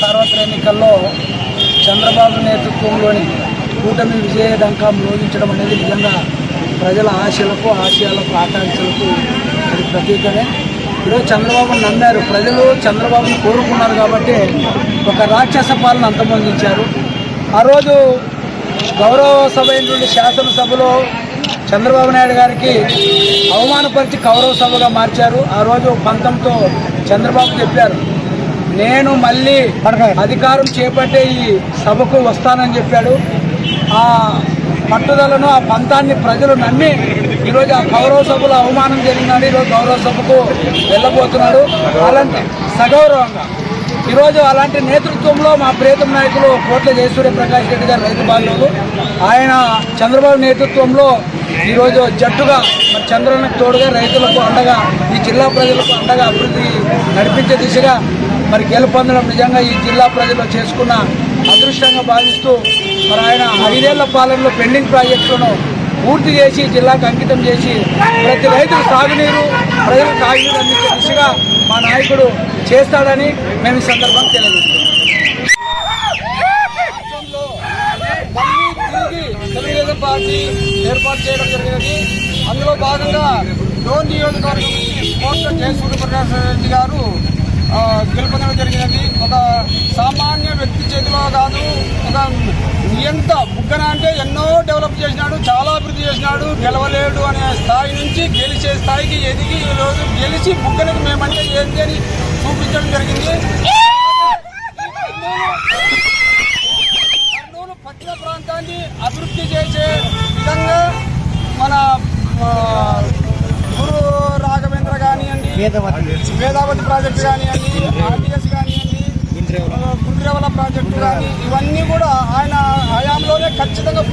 సార్వత్రిక ఎన్నికల్లో చంద్రబాబు నేతృత్వంలోని కూటమి విజయడంకా మ్రోగించడం అనేది నిజంగా ప్రజల ఆశయాలకు ఆకాంక్షలకు అది ప్రతీకనే. ఈరోజు చంద్రబాబును నమ్మారు ప్రజలు, చంద్రబాబును కోరుకున్నారు కాబట్టి ఒక రాక్షస పాలన అంతమొందించారు. ఆ రోజు గౌరవ సభ నుండి శాసనసభలో చంద్రబాబు నాయుడు గారికి అవమానపరిచి కౌరవ సభగా మార్చారు. ఆ రోజు పంతంతో చంద్రబాబు చెప్పారు, నేను మళ్ళీ అధికారం చేపట్టే ఈ సభకు వస్తానని చెప్పాడు. ఆ పట్టుదలను, ఆ పంతాన్ని ప్రజలు నమ్మి ఈరోజు ఆ కౌరవ సభలో అవమానం జరిగినాడు. ఈరోజు గౌరవ సభకు వెళ్ళబోతున్నాడు. అలాంటి సగౌరవంగా ఈరోజు అలాంటి నేతృత్వంలో మా ప్రియతమ నాయకులు కోట్ల జయసూర్యప్రకాష్ రెడ్డి గారు రైతు బాంధవులు, ఆయన చంద్రబాబు నేతృత్వంలో ఈరోజు జట్టుగా మరి చంద్రబాబుకు తోడుగా రైతులకు అండగా, ఈ జిల్లా ప్రజలకు అండగా అభివృద్ధి నడిపించే దిశగా మరి గెలుపొందడం నిజంగా ఈ జిల్లా ప్రజలు చేసుకున్న అదృష్టంగా భావిస్తూ మరి ఆయన 5 ఏళ్ల పాలనలో పెండింగ్ ప్రాజెక్టులను పూర్తి చేసి జిల్లాకు అంకితం చేసి ప్రతి రైతుకు సాగునీరు, ప్రజలకు సాగునీరు అందించే దిశగా మా నాయకుడు చేస్తాడని మేము ఈ సందర్భంగా తెలియజేస్తున్నాం. తెలుగుదేశం పార్టీ ఏర్పాటు చేయడం జరిగినది. అందులో భాగంగా డోన్ నియోజకవర్గం నుంచి కోట్ల జయసూర్యప్రకాష్ రెడ్డి గారు గెలుపొందడం జరిగినది. ఒక సామాన్య వ్యక్తి చేతిలో కాదు, ఒక నియంత బుగ్గన అంటే ఎన్నో డెవలప్ చేసినాడు, చాలా అభివృద్ధి చేసినాడు. గెలవలేడు అనే స్థాయి నుంచి గెలిచే స్థాయికి ఎదిగి ఈరోజు గెలిచి బుగ్గనకు మేమంటే ఏంటి అని చూపించడం జరిగింది. కర్నూలు పట్టణ ప్రాంతాన్ని అభివృద్ధి చేసే విధంగా మన గురు రాఘవేంద్ర కానివ్వండి, వేదావతి ప్రాజెక్టు కానివ్వండి, ఆర్టీఎస్ కానివ్వండి, గుండ్రేవల ప్రాజెక్టు కానీ ఇవన్నీ కూడా ఆయన హయాంలోనే ఖచ్చితంగా